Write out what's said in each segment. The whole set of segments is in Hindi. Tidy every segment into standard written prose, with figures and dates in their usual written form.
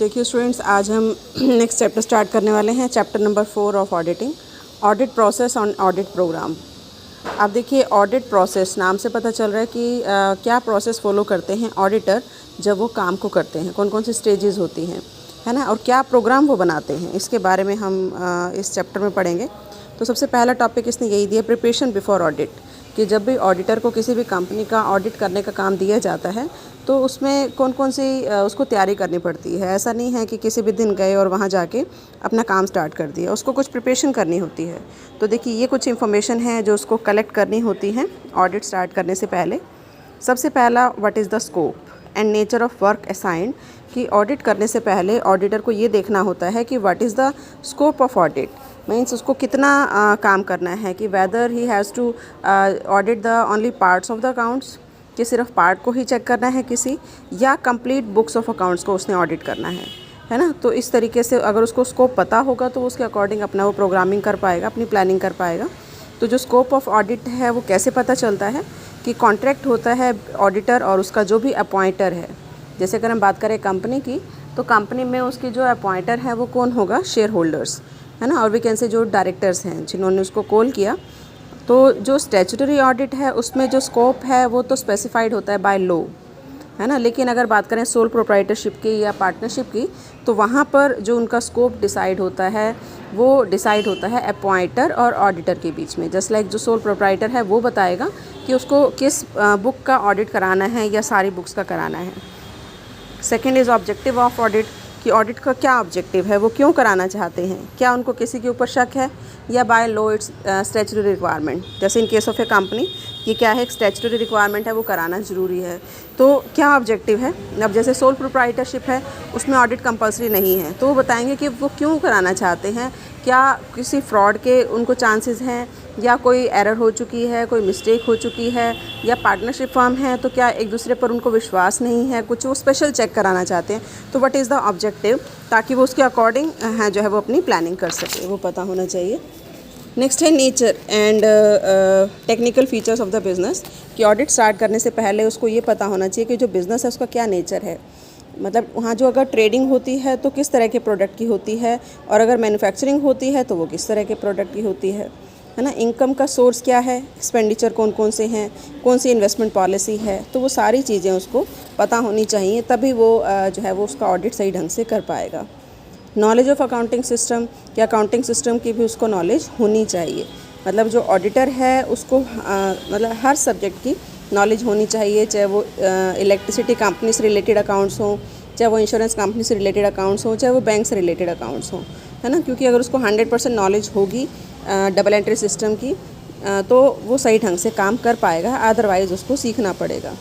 देखिए स्टूडेंट्स, आज हम नेक्स्ट चैप्टर स्टार्ट करने वाले हैं, chapter number 4 of auditing, audit process on audit program. आप देखिए, ऑडिट प्रोसेस नाम से पता चल रहा है कि क्या प्रोसेस फॉलो करते हैं ऑडिटर जब वो काम को करते हैं, कौन कौन सी स्टेजेस होती हैं, है ना, और क्या प्रोग्राम वो बनाते हैं, इसके बारे में हम इस चैप्टर में पढ़ेंगे। तो सबसे पहला टॉपिक इसने यही दिया, प्रिपरेशन बिफोर ऑडिट, कि जब भी ऑडिटर को किसी भी कंपनी का ऑडिट करने का काम दिया जाता है तो उसमें कौन कौन सी उसको तैयारी करनी पड़ती है। ऐसा नहीं है कि किसी भी दिन गए और वहाँ जाके अपना काम स्टार्ट कर दिया, उसको कुछ प्रिपरेशन करनी होती है। तो देखिए, ये कुछ इन्फॉर्मेशन है जो उसको कलेक्ट करनी होती है ऑडिट स्टार्ट करने से पहले। सबसे पहला, what is the scope and nature of work assigned, कि ऑडिट करने से पहले ऑडिटर को ये देखना होता है कि what is the scope of audit, means उसको कितना काम करना है, कि whether he has to audit the only parts of the accounts, कि सिर्फ पार्ट को ही चेक करना है किसी, या कंप्लीट बुक्स ऑफ अकाउंट्स को उसने ऑडिट करना है ना। तो इस तरीके से अगर उसको स्कोप पता होगा तो उसके अकॉर्डिंग अपना वो प्रोग्रामिंग कर पाएगा, अपनी प्लानिंग कर पाएगा। तो जो स्कोप ऑफ ऑडिट है वो कैसे पता चलता है, कि कॉन्ट्रैक्ट होता है ऑडिटर और उसका जो भी अपॉइंटर है। जैसे अगर हम बात करें कंपनी की, तो कंपनी में उसकी जो अपॉइंटर है वो कौन होगा, शेयर होल्डर्स, है ना, और वी कैन से जो डायरेक्टर्स हैं जिन्होंने उसको कॉल किया। तो जो स्टैट्यूटरी ऑडिट है उसमें जो स्कोप है वो तो स्पेसिफाइड होता है बाय लॉ, है ना। लेकिन अगर बात करें सोल प्रोप्राइटरशिप की या पार्टनरशिप की, तो वहाँ पर जो उनका स्कोप डिसाइड होता है वो डिसाइड होता है अपॉइंटर और ऑडिटर के बीच में। जस्ट लाइक जो सोल प्रोप्राइटर है वो बताएगा कि उसको किस बुक का ऑडिट कराना है या सारी बुक्स का कराना है। Second is objective of audit, कि ऑडिट का क्या ऑब्जेक्टिव है, वो क्यों कराना चाहते हैं, क्या उनको किसी के ऊपर शक है, या by law it's statutory requirement. जैसे in case of a company, ये क्या है, एक स्टैट्यूटरी रिक्वायरमेंट है, वो कराना ज़रूरी है। तो क्या ऑब्जेक्टिव है। अब जैसे सोल प्रोप्राइटरशिप है, उसमें ऑडिट कंपलसरी नहीं है, तो वो बताएंगे कि वो क्यों कराना चाहते हैं, क्या किसी फ्रॉड के उनको चांसेस हैं, या कोई एरर हो चुकी है, कोई मिस्टेक हो चुकी है, या पार्टनरशिप फर्म है तो क्या एक दूसरे पर उनको विश्वास नहीं है, कुछ वो स्पेशल चेक कराना चाहते हैं। तो व्हाट इज़ द ऑब्जेक्टिव, ताकि वो उसके अकॉर्डिंग है जो है वो अपनी प्लानिंग कर सके, वो पता होना चाहिए। नेक्स्ट है nature and technical features of the business, कि ऑडिट स्टार्ट करने से पहले उसको ये पता होना चाहिए कि जो बिज़नेस है उसका क्या नेचर है। मतलब वहाँ जो अगर ट्रेडिंग होती है तो किस तरह के प्रोडक्ट की होती है, और अगर मैन्युफैक्चरिंग होती है तो वो किस तरह के प्रोडक्ट की होती है ना। इनकम का सोर्स क्या है, एक्सपेंडिचर कौन कौन से हैं, कौन सी इन्वेस्टमेंट पॉलिसी है, तो वो सारी चीज़ें उसको पता होनी चाहिए, तभी वो जो है वो उसका ऑडिट सही ढंग से कर पाएगा। नॉलेज ऑफ अकाउंटिंग सिस्टम, कि अकाउंटिंग सिस्टम की भी उसको नॉलेज होनी चाहिए। मतलब जो ऑडिटर है उसको मतलब हर सब्जेक्ट की नॉलेज होनी चाहिए, चाहे वो इलेक्ट्रिसिटी कंपनी से रिलेटेड अकाउंट्स हों, चाहे वो इंश्योरेंस कंपनी से रिलेटेड अकाउंट्स हों, चाहे वो बैंक से रिलेटेड अकाउंट्स हों, है ना। क्योंकि अगर उसको 100% नॉलेज होगी डबल एंट्री सिस्टम की, तो वो सही ढंग से काम कर पाएगा, अदरवाइज़ उसको सीखना पड़ेगा।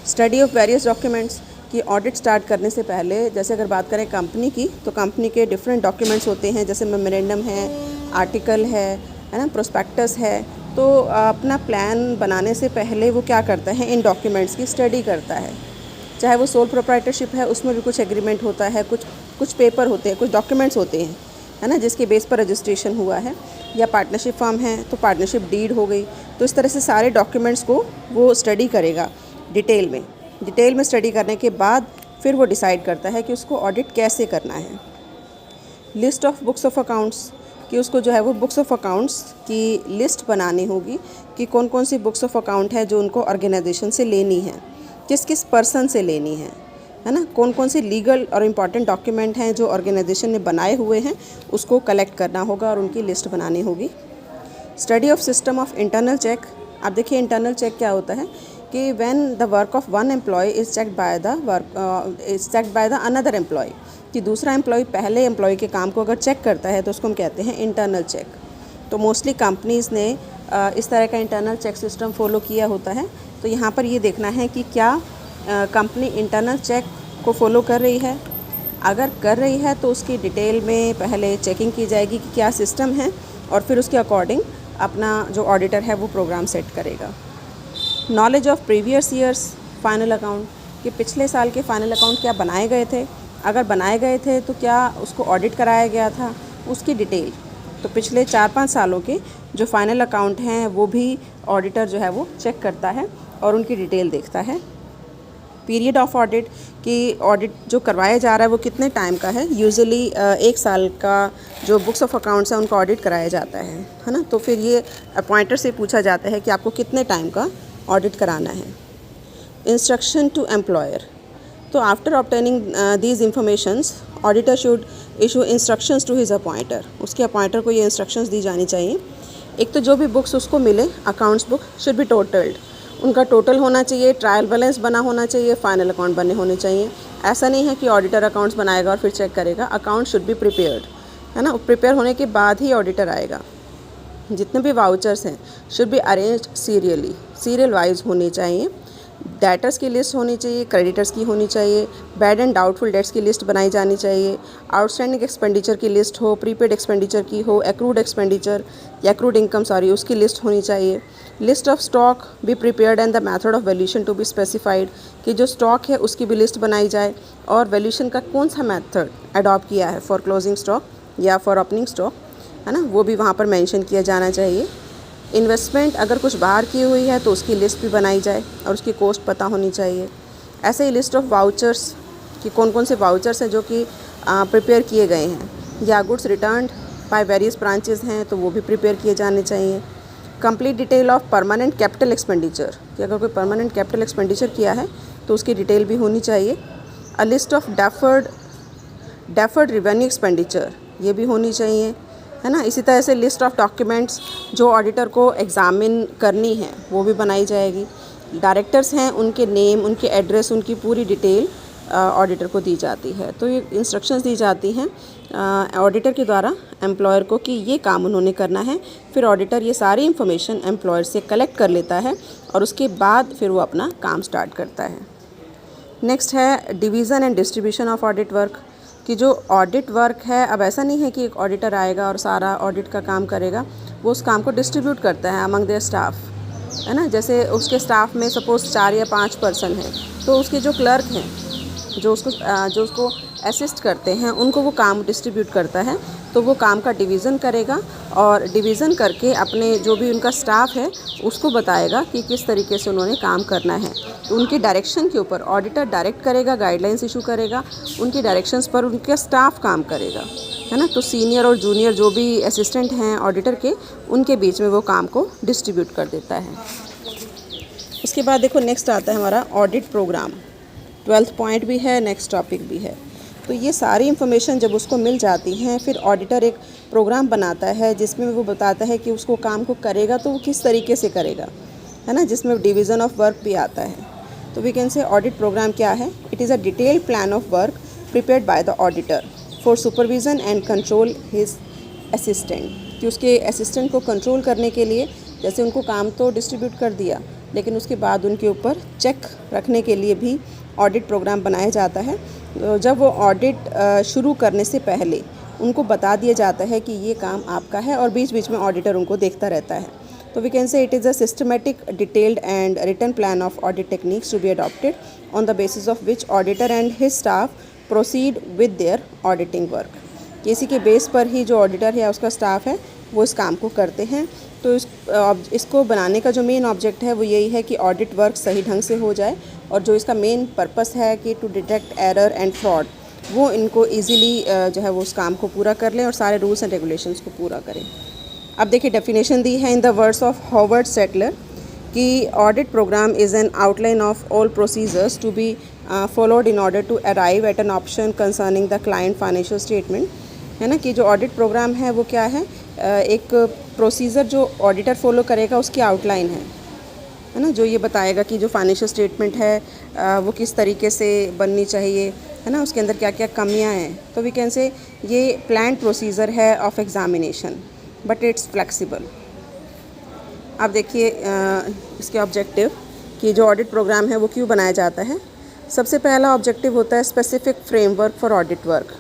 स्टडी ऑफ वेरियस डॉक्यूमेंट्स, कि ऑडिट स्टार्ट करने से पहले, जैसे अगर बात करें कंपनी की, तो कंपनी के डिफरेंट डॉक्यूमेंट्स होते हैं, जैसे मेमोरेंडम है, आर्टिकल है ना, प्रोस्पेक्टस है। तो अपना प्लान बनाने से पहले वो क्या करता है, इन डॉक्यूमेंट्स की स्टडी करता है। चाहे वो सोल प्रोप्राइटरशिप है, उसमें भी कुछ एग्रीमेंट होता है, कुछ पेपर होते हैं, कुछ डॉक्यूमेंट्स होते हैं, है ना, जिसके बेस पर रजिस्ट्रेशन हुआ है। या पार्टनरशिप फर्म है तो पार्टनरशिप डीड हो गई। तो इस तरह से सारे डॉक्यूमेंट्स को वो स्टडी करेगा डिटेल में स्टडी करने के बाद फिर वो डिसाइड करता है कि उसको ऑडिट कैसे करना है। List of books of accounts, कि उसको जो है वो बुक्स ऑफ अकाउंट्स की लिस्ट बनानी होगी, कि कौन कौन सी बुक्स ऑफ अकाउंट है जो उनको ऑर्गेनाइजेशन से लेनी है, किस किस पर्सन से लेनी है ना, कौन कौन से लीगल और इम्पॉर्टेंट डॉक्यूमेंट हैं जो ऑर्गेनाइजेशन ने बनाए हुए हैं, उसको कलेक्ट करना होगा और उनकी लिस्ट बनानी होगी। Study of system of internal check, आप देखिए इंटरनल चेक क्या होता है, कि when the work of one employee is checked by the another employee, कि दूसरा एम्प्लॉय पहले एम्प्लॉय के काम को अगर चेक करता है तो उसको हम कहते हैं इंटरनल चेक। तो मोस्टली कंपनीज़ ने इस तरह का इंटरनल चेक सिस्टम फॉलो किया होता है। तो यहाँ पर ये देखना है कि क्या कंपनी इंटरनल चेक को फॉलो कर रही है। अगर कर रही है तो उसकी डिटेल में पहले चेकिंग की जाएगी कि क्या सिस्टम है, और फिर उसके अकॉर्डिंग अपना जो ऑडिटर है वो प्रोग्राम सेट करेगा। Knowledge of previous years final account, कि पिछले साल के फाइनल अकाउंट क्या बनाए गए थे, अगर बनाए गए थे तो क्या उसको ऑडिट कराया गया था, उसकी डिटेल। तो पिछले 4-5 सालों के जो फाइनल अकाउंट हैं वो भी ऑडिटर जो है वो चेक करता है और उनकी डिटेल देखता है। पीरियड ऑफ ऑडिट कि ऑडिट जो करवाया जा रहा है वो कितने टाइम का है। यूजुअली 1 साल का जो बुक्स ऑफ अकाउंट्स है उनका ऑडिट कराया जाता है ना। तो फिर ये अपॉइंटर से पूछा जाता है कि आपको कितने टाइम का ऑडिट कराना है। इंस्ट्रक्शन टू एम्प्लॉयर, तो after obtaining these informations auditor should issue instructions to his appointer, उसके अपॉइंटर को ये इंस्ट्रक्शंस दी जानी चाहिए। एक तो जो भी बुक्स उसको मिले अकाउंट्स बुक शुड बी टोटल्ड, उनका टोटल होना चाहिए, ट्रायल बैलेंस बना होना चाहिए, फाइनल अकाउंट बने होने चाहिए। ऐसा नहीं है कि ऑडिटर अकाउंट्स बनाएगा और फिर चेक करेगा, अकाउंट शुड बी प्रिपेयर्ड, है ना। प्रिपेयर होने के बाद ही ऑडिटर आएगा। जितने भी वाउचर्स हैं should be arranged serially, serial wise होनी चाहिए। डेटर्स की लिस्ट होनी चाहिए, क्रेडिटर्स की होनी चाहिए, बैड एंड डाउटफुल डेट्स की लिस्ट बनाई जानी चाहिए, आउटस्टैंडिंग एक्सपेंडिचर की लिस्ट हो, प्रीपेड एक्सपेंडिचर की हो, एक्रूड एक्सपेंडिचर या एक्रूड इनकम उसकी लिस्ट होनी चाहिए। List of stock be prepared and the method of valuation to be specified, कि जो स्टॉक है उसकी भी लिस्ट बनाई जाए और वैल्यूएशन का कौन सा मेथड अडॉप्ट किया है फॉर क्लोजिंग स्टॉक या फॉर ओपनिंग स्टॉक, है ना, वो भी वहाँ पर मेंशन किया जाना चाहिए। इन्वेस्टमेंट अगर कुछ बाहर की हुई है तो उसकी लिस्ट भी बनाई जाए और उसकी कॉस्ट पता होनी चाहिए। ऐसे ही लिस्ट ऑफ वाउचर्स कि कौन कौन से वाउचर्स हैं जो कि प्रिपेयर किए गए हैं, या goods returned by various branches हैं तो वो भी प्रिपेयर किए जाने चाहिए। Complete detail of permanent capital expenditure, कि अगर कोई परमानेंट कैपिटल एक्सपेंडिचर किया है तो उसकी डिटेल भी होनी चाहिए। A list of deferred revenue expenditure, ये भी होनी चाहिए, है ना। इसी तरह से लिस्ट ऑफ डॉक्यूमेंट्स जो ऑडिटर को एग्ज़ामिन करनी है वो भी बनाई जाएगी। डायरेक्टर्स हैं, उनके नेम, उनके एड्रेस, उनकी पूरी डिटेल ऑडिटर को दी जाती है। तो ये इंस्ट्रक्शंस दी जाती हैं ऑडिटर के द्वारा एम्प्लॉयर को कि ये काम उन्होंने करना है। फिर ऑडिटर ये सारी इन्फॉर्मेशन एम्प्लॉयर से कलेक्ट कर लेता है और उसके बाद फिर वो अपना काम स्टार्ट करता है। नेक्स्ट है division and distribution of audit work, कि जो ऑडिट वर्क है, अब ऐसा नहीं है कि एक ऑडिटर आएगा और सारा ऑडिट का काम करेगा, वो उस काम को डिस्ट्रीब्यूट करता है अमंग देयर स्टाफ, है ना। जैसे उसके स्टाफ में सपोज़ 4 या 5 पर्सन हैं तो उसके जो क्लर्क हैं जो उसको असिस्ट करते हैं उनको वो काम डिस्ट्रीब्यूट करता है। तो वो काम का डिवीज़न करेगा और डिवीज़न करके अपने जो भी उनका स्टाफ है उसको बताएगा कि किस तरीके से उन्होंने काम करना है। तो उनकी डायरेक्शन के ऊपर ऑडिटर डायरेक्ट करेगा, गाइडलाइंस इशू करेगा, उनकी डायरेक्शंस पर उनका स्टाफ काम करेगा, है ना। तो सीनियर और जूनियर जो भी असिस्टेंट हैं ऑडिटर के, उनके बीच में वो काम को डिस्ट्रीब्यूट कर देता है। उसके बाद देखो नेक्स्ट आता है हमारा ऑडिट प्रोग्राम। 12th पॉइंट भी है, नेक्स्ट टॉपिक भी है। तो ये सारी इन्फॉर्मेशन जब उसको मिल जाती हैं फिर ऑडिटर एक प्रोग्राम बनाता है जिसमें वो बताता है कि उसको काम को करेगा तो वो किस तरीके से करेगा, है ना, जिसमें डिवीज़न ऑफ वर्क भी आता है। तो we can say audit program क्या है, it is a detailed plan of work prepared by the auditor for supervision and control his assistant, कि उसके असिस्टेंट को कंट्रोल करने के लिए, जैसे उनको काम तो डिस्ट्रीब्यूट कर दिया लेकिन उसके बाद उनके ऊपर चेक रखने के लिए भी ऑडिट प्रोग्राम बनाया जाता है। जब वो ऑडिट शुरू करने से पहले उनको बता दिया जाता है कि ये काम आपका है और बीच बीच में ऑडिटर उनको देखता रहता है। तो we can say it is a systematic detailed and written plan of audit techniques to be adopted on the basis of which auditor and his staff proceed with their auditing work. इसी के बेस पर ही जो ऑडिटर है उसका स्टाफ है वो इस काम को करते हैं। तो इसको बनाने का जो मेन ऑब्जेक्ट है वो यही है कि ऑडिट वर्क सही ढंग से हो जाए और जो इसका मेन पर्पस है कि to detect error and fraud, वो इनको इजीली जो है वो उस काम को पूरा कर लें और सारे रूल्स एंड रेगुलेशंस को पूरा करें। अब देखिए डेफिनेशन दी है in the words of Howard Settler कि audit programme is an outline of all procedures to be followed in order to arrive at an option concerning the client financial statement, है ना। कि जो ऑडिट प्रोग्राम है वो क्या है, एक प्रोसीजर जो ऑडिटर फॉलो करेगा उसकी आउटलाइन है ना, जो ये बताएगा कि जो फाइनेंशियल स्टेटमेंट है वो किस तरीके से बननी चाहिए, है ना, उसके अंदर क्या क्या कमियां हैं। तो वी कैन से ये प्लान्ड प्रोसीजर है of examination but it's flexible. अब देखिए इसके ऑब्जेक्टिव कि जो ऑडिट प्रोग्राम है वो क्यों बनाया जाता है। सबसे पहला ऑब्जेक्टिव होता है specific framework for audit work,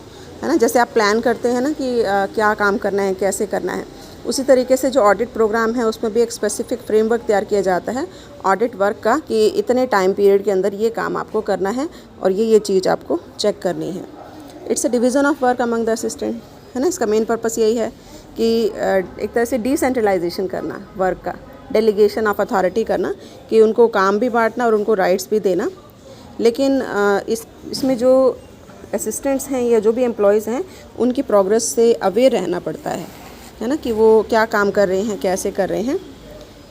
है ना। जैसे आप प्लान करते हैं ना कि क्या काम करना है, कैसे करना है, उसी तरीके से जो ऑडिट प्रोग्राम है उसमें भी एक स्पेसिफिक फ्रेमवर्क तैयार किया जाता है ऑडिट वर्क का कि इतने टाइम पीरियड के अंदर ये काम आपको करना है और ये चीज़ आपको चेक करनी है। It's a division of work among the assistant, है ना। इसका मेन पर्पस यही है कि एक तरह से डिसेंट्रलाइजेशन करना वर्क का, डेलीगेशन ऑफ अथॉरिटी करना, कि उनको काम भी बांटना और उनको राइट्स भी देना। लेकिन इसमें जो असिस्टेंट्स हैं या जो भी एम्प्लॉयज़ हैं उनकी प्रोग्रेस से अवेयर रहना पड़ता है ना, कि वो क्या काम कर रहे हैं, कैसे कर रहे हैं।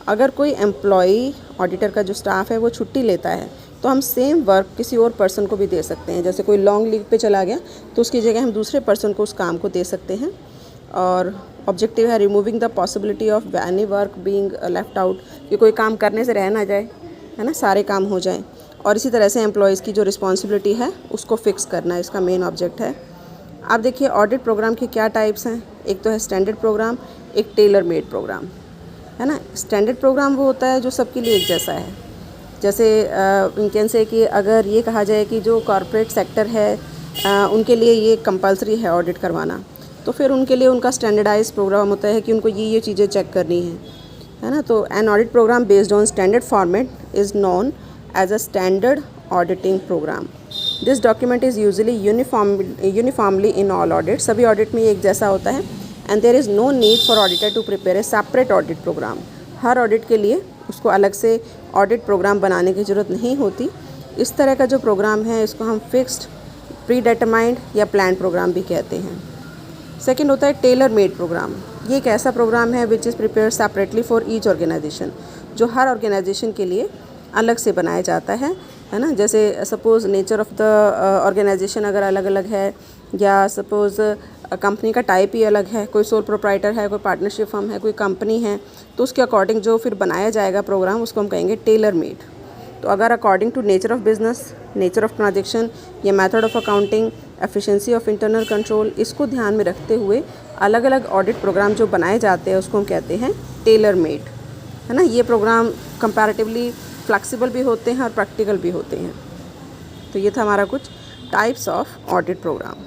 अगर कोई एम्प्लॉई ऑडिटर का जो स्टाफ है वो छुट्टी लेता है तो हम सेम वर्क किसी और पर्सन को भी दे सकते हैं। जैसे कोई लॉन्ग लीव पे चला गया तो उसकी जगह हम दूसरे पर्सन को उस काम को दे सकते हैं। और ऑब्जेक्टिव है removing the possibility of any work being left out, कि कोई काम करने से रह ना जाए, है ना, सारे काम हो जाएं। और इसी तरह से एम्प्लॉयज़ की जो रिस्पॉन्सिबिलिटी है उसको फिक्स करना इसका मेन ऑब्जेक्ट है। आप देखिए ऑडिट प्रोग्राम के क्या टाइप्स हैं। एक तो है स्टैंडर्ड प्रोग्राम, एक टेलर मेड प्रोग्राम, है ना। स्टैंडर्ड प्रोग्राम वो होता है जो सबके लिए एक जैसा है। जैसे इनकें से कि अगर ये कहा जाए कि जो कॉरपोरेट सेक्टर है उनके लिए ये कंपलसरी है ऑडिट करवाना, तो फिर उनके लिए उनका स्टैंडर्डाइज प्रोग्राम होता है कि उनको ये चीज़ें चेक करनी है ना। तो an audit program based on standard format is known as a standard auditing program. This document is usually uniformly in all audit, सभी ऑडिट में एक जैसा होता है। And there is no need for auditor to prepare a separate audit program, हर ऑडिट के लिए उसको अलग से ऑडिट प्रोग्राम बनाने की ज़रूरत नहीं होती। इस तरह का जो प्रोग्राम है इसको हम फिक्स्ड, प्री डिटरमाइंड या प्लान प्रोग्राम भी कहते हैं। सेकेंड होता है टेलर मेड प्रोग्राम। ये एक ऐसा प्रोग्राम है which is prepare separately for each organization, जो हर ऑर्गेनाइजेशन के लिए अलग से बनाया जाता है ना। जैसे suppose nature of the organization अगर अलग अलग है, या सपोज़ कंपनी का टाइप ही अलग है, कोई सोल प्रोप्राइटर है, कोई पार्टनरशिप फर्म है, कोई कंपनी है, तो उसके अकॉर्डिंग जो फिर बनाया जाएगा प्रोग्राम उसको हम कहेंगे टेलर मेड। तो अगर according to nature of business, nature of transaction या method of accounting, efficiency of internal control, इसको ध्यान में रखते हुए अलग अलग ऑडिट प्रोग्राम जो बनाए जाते हैं उसको हम कहते हैं टेलर मेड, है ना। ये प्रोग्राम कंपैरेटिवली फ्लेक्सिबल भी होते हैं और प्रैक्टिकल भी होते हैं। तो ये था हमारा कुछ टाइप्स ऑफ ऑडिट प्रोग्राम।